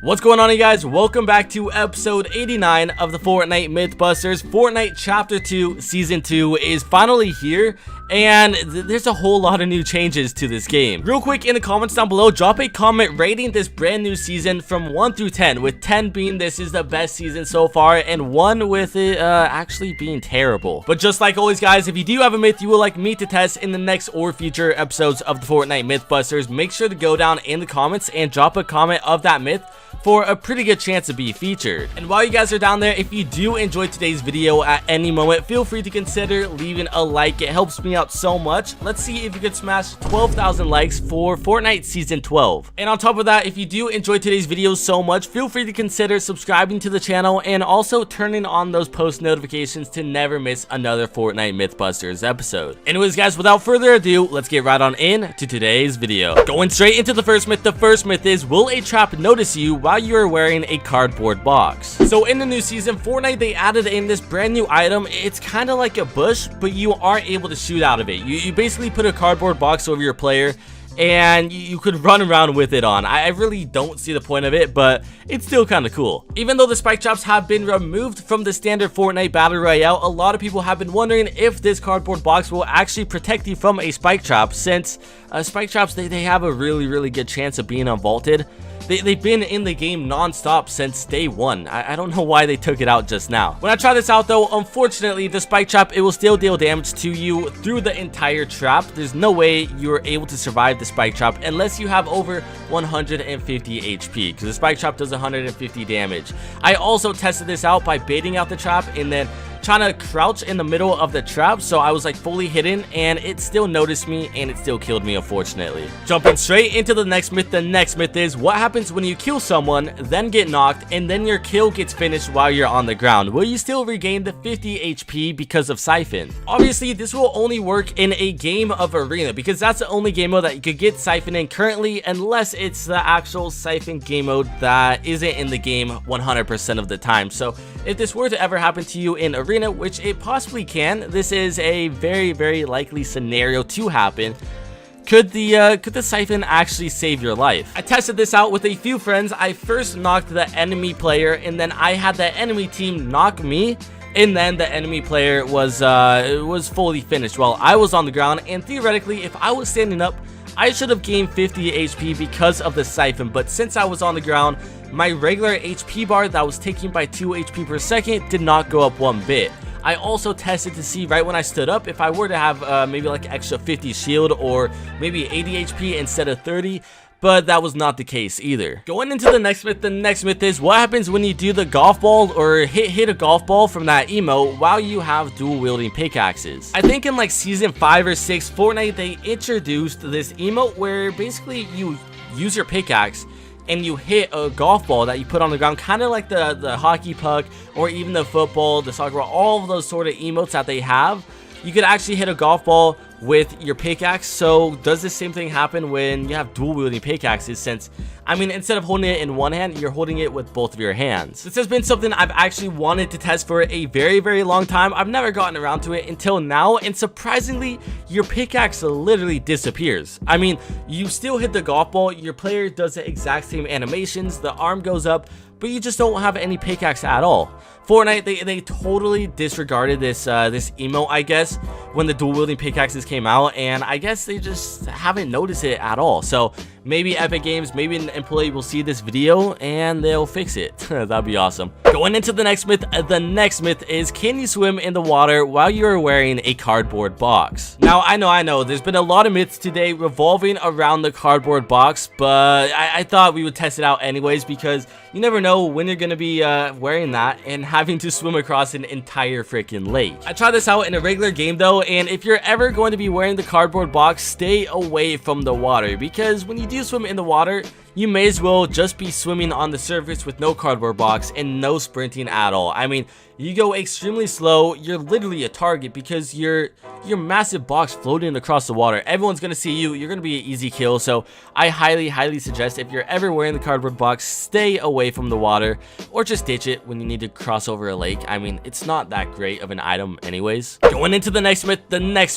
What's going on, you guys? Welcome back to episode 89 of the Fortnite Mythbusters. Fortnite Chapter 2 Season 2 is finally here, and there's a whole lot of new changes to this game. Real quick, in the comments down below, drop a comment rating this brand new season from 1 through 10, with 10 being this is the best season so far, and 1 with it actually being terrible. But just like always, guys, if you do have a myth you would like me to test in the next or future episodes of the Fortnite Mythbusters, make sure to go down in the comments and drop a comment of that myth for a pretty good chance to be featured. And while you guys are down there, if you do enjoy today's video at any moment, feel free to consider leaving a like. It helps me out so much. Let's see if you could smash 12,000 likes for Fortnite Season 12. And on top of that, if you do enjoy today's video so much, feel free to consider subscribing to the channel and also turning on those post notifications to never miss another Fortnite Mythbusters episode. Anyways, guys, without further ado, let's get right on in to today's video. Going straight into the first myth is, will a trap notice you while you are wearing a cardboard box? So in the new season, Fortnite, they added in this brand new item. It's kind of like a bush, but you aren't able to shoot out of it. You basically put a cardboard box over your player and you could run around with it on. I really don't see the point of it, but it's still kind of cool. Even though the spike traps have been removed from the standard Fortnite Battle Royale, a lot of people have been wondering if this cardboard box will actually protect you from a spike trap, since spike traps, they have a really good chance of being unvaulted. They've been in the game non-stop since day one. I don't know why they took it out just now. When I try this out though, unfortunately, the spike trap, it will still deal damage to you through the entire trap. There's no way you're able to survive the spike trap unless you have over 150 HP, because the spike trap does 150 damage. I also tested this out by baiting out the trap and then trying to crouch in the middle of the trap, so I was like fully hidden, and it still noticed me and it still killed me, unfortunately. Jumping straight into the next myth is, what happens when you kill someone, then get knocked, and then your kill gets finished while you're on the ground? Will you still regain the 50 HP because of Siphon? Obviously, this will only work in a game of Arena, because that's the only game mode that you could get Siphon in currently, unless it's the actual Siphon game mode that isn't in the game 100% of the time. So if this were to ever happen to you in Arena, which it possibly can, this is a very likely scenario to happen. Could the Siphon actually save your life? I tested this out with a few friends. I first knocked the enemy player, and then I had the enemy team knock me, and then the enemy player was fully finished while I was on the ground. And theoretically, if I was standing up, I should have gained 50 HP because of the Siphon, but since I was on the ground, my regular HP bar that was taken by 2 HP per second did not go up one bit. I also tested to see right when I stood up if I were to have maybe like extra 50 shield or maybe 80 HP instead of 30, but that was not the case either. Going into the next myth is, what happens when you do the golf ball or hit a golf ball from that emote while you have dual wielding pickaxes? I think in like season 5 or 6, Fortnite, they introduced this emote where basically you use your pickaxe and you hit a golf ball that you put on the ground, kind of like the hockey puck or even the football, the soccer ball, all of those sort of emotes that they have. You could actually hit a golf ball with your pickaxe. So does the same thing happen when you have dual wielding pickaxes, since, I mean, instead of holding it in one hand, you're holding it with both of your hands? This has been something I've actually wanted to test for a very long time. I've never gotten around to it until now, and surprisingly, your pickaxe literally disappears. I mean, you still hit the golf ball, your player does the exact same animations, the arm goes up, but you just don't have any pickaxe at all. Fortnite, they totally disregarded this this emote, I guess, when the dual wielding pickaxes came out, and I guess they just haven't noticed it at all. So maybe Epic Games, maybe an employee will see this video and they'll fix it. That'd be awesome. Going into the next myth is, can you swim in the water while you're wearing a cardboard box? Now, I know there's been a lot of myths today revolving around the cardboard box, but I thought we would test it out anyways, because you never know when you're gonna be wearing that and having to swim across an entire freaking lake. I tried this out in a regular game though, and if you're ever going to be wearing the cardboard box, stay away from the water, because when you do swim in the water, you may as well just be swimming on the surface with no cardboard box and no sprinting at all. I mean, you go extremely slow, you're literally a target because you're massive box floating across the water. Everyone's gonna see you, you're gonna be an easy kill. So I highly suggest, if you're ever wearing the cardboard box, stay away from the water, or just ditch it when you need to cross over a lake. I mean, it's not that great of an item anyways. Going into the next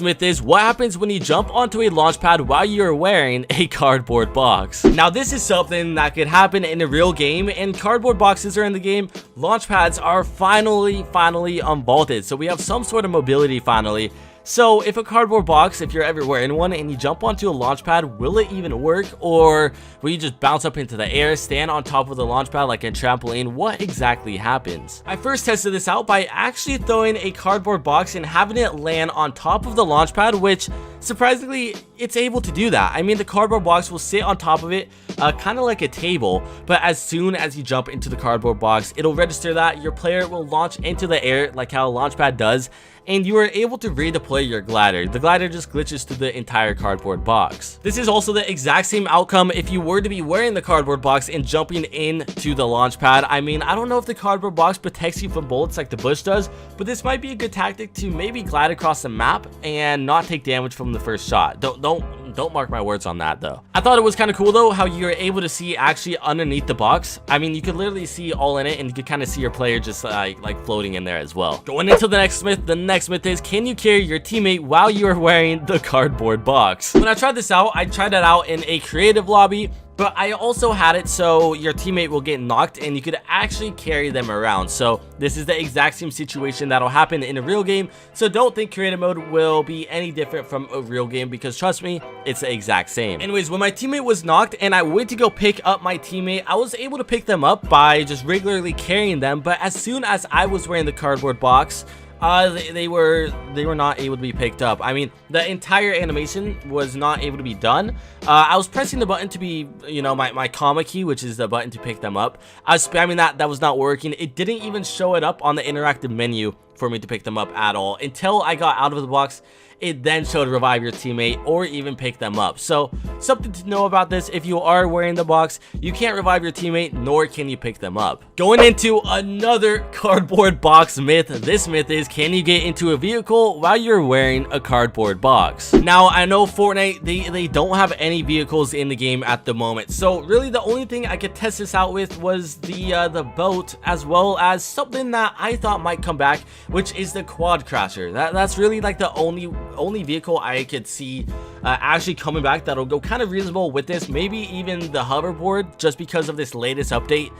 myth is, what happens when you jump onto a launch pad while you're wearing a cardboard box? Now, this is is something that could happen in a real game, and cardboard boxes are in the game. Launch pads are finally unvaulted, so we have some sort of mobility finally. So if a cardboard box, if you're ever wearing one and you jump onto a launch pad, will it even work? Or will you just bounce up into the air, stand on top of the launch pad like a trampoline? What exactly happens? I first tested this out by actually throwing a cardboard box and having it land on top of the launch pad, which surprisingly, it's able to do that. I mean, the cardboard box will sit on top of it, kind of like a table, but as soon as you jump into the cardboard box, it'll register that your player will launch into the air like how a launch pad does, and you are able to redeploy your glider. The glider just glitches through the entire cardboard box. This is also the exact same outcome if you were to be wearing the cardboard box and jumping into the launch pad. I mean, I don't know if the cardboard box protects you from bullets like the bush does, but this might be a good tactic to maybe glide across the map and not take damage from the first shot. Don't mark my words on that though. I thought it was kind of cool though how you're able to see actually underneath the box. I mean, you could literally see all in it, and you could kind of see your player just like floating in there as well. Going into the next myth, the next myth is, can you carry your teammate while you are wearing the cardboard box? When I tried this out, I tried it out in a creative lobby, but I also had it so your teammate will get knocked and you could actually carry them around. So this is the exact same situation that'll happen in a real game. So don't think creative mode will be any different from a real game, because trust me, it's the exact same. Anyways, when my teammate was knocked and I went to go pick up my teammate, I was able to pick them up by just regularly carrying them. But as soon as I was wearing the cardboard box, they were not able to be picked up. I mean, the entire animation was not able to be done. I was pressing the button to be, you know, my comma key, which is the button to pick them up. I was spamming that was not working. It didn't even show it up on the interactive menu for me to pick them up at all until I got out of the box. It then showed revive your teammate or even pick them up. So something to know about this: if you are wearing the box, you can't revive your teammate, nor can you pick them up. Going into another cardboard box myth. This myth is, can you get into a vehicle while you're wearing a cardboard box? Now, I know Fortnite, they don't have any vehicles in the game at the moment, so really the only thing I could test this out with was the boat, as well as something that I thought might come back, which is the quad crasher. That's really like the only vehicle I could see actually coming back that'll go kind of reasonable with this. Maybe even the hoverboard, just because of this latest update.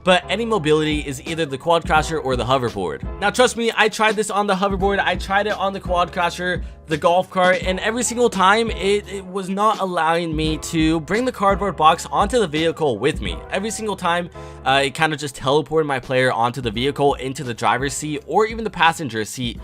But any mobility is either the quad crasher or the hoverboard. Now trust me, I tried this on the hoverboard, I tried it on the quad crasher, the golf cart, and every single time it was not allowing me to bring the cardboard box onto the vehicle with me. Every single time it kind of just teleported my player onto the vehicle, into the driver's seat or even the passenger seat.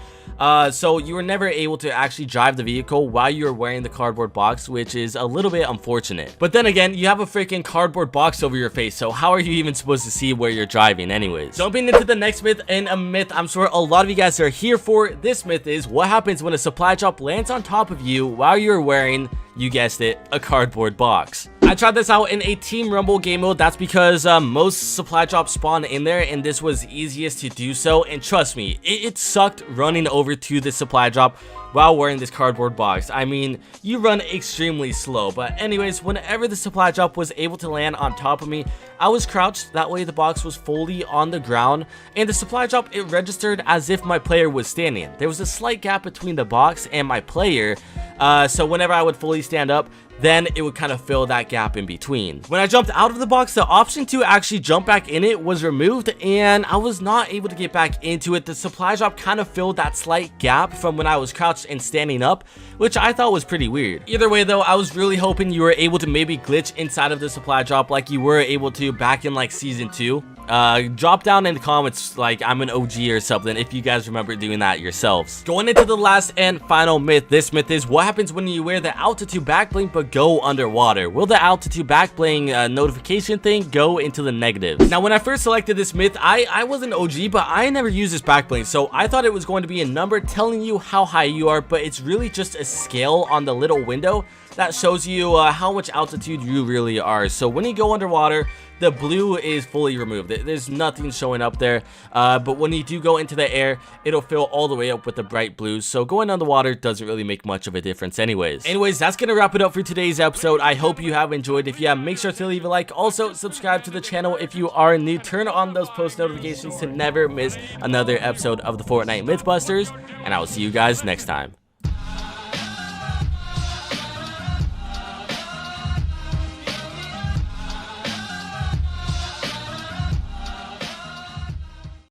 So you were never able to actually drive the vehicle while you were wearing the cardboard box, which is a little bit unfortunate. But then again, you have a freaking cardboard box over your face, so how are you even supposed to see where you're driving anyways? Jumping into the next myth, and a myth I'm sure a lot of you guys are here for. This myth is, what happens when a supply drop lands on top of you while you're wearing, you guessed it, a cardboard box? I tried this out in a Team Rumble game mode. That's because most supply drops spawn in there, and this was easiest to do so. And trust me, it sucked running over to the supply drop while wearing this cardboard box. I mean, you run extremely slow. But anyways, whenever the supply drop was able to land on top of me, I was crouched. That way the box was fully on the ground, and the supply drop, it registered as if my player was standing. There was a slight gap between the box and my player, so whenever I would fully stand up, then it would kind of fill that gap in between. When I jumped out of the box, the option to actually jump back in it was removed, and I was not able to get back into it. The supply drop kind of filled that slight gap from when I was crouched and standing up, which I thought was pretty weird. Either way though, I was really hoping you were able to maybe glitch inside of the supply drop like you were able to back in like season 2. Drop down in the comments like I'm an OG or something if you guys remember doing that yourselves. Going into the last and final myth. This myth is, what happens when you wear the altitude backplane but go underwater? Will the altitude backplane notification thing go into the negatives? Now, when I first selected this myth, I was an OG, but I never used this backplane, so I thought it was going to be a number telling you how high you are, but it's really just a scale on the little window that shows you how much altitude you really are. So when you go underwater, the blue is fully removed. There's nothing showing up there, but when you do go into the air, it'll fill all the way up with the bright blues. So going underwater doesn't really make much of a difference anyways. That's gonna wrap it up for today's episode. I hope you have enjoyed. If you have, make sure to leave a like. Also, subscribe to the channel if you are new. Turn on those post notifications to never miss another episode of the Fortnite Mythbusters, and I will see you guys next time.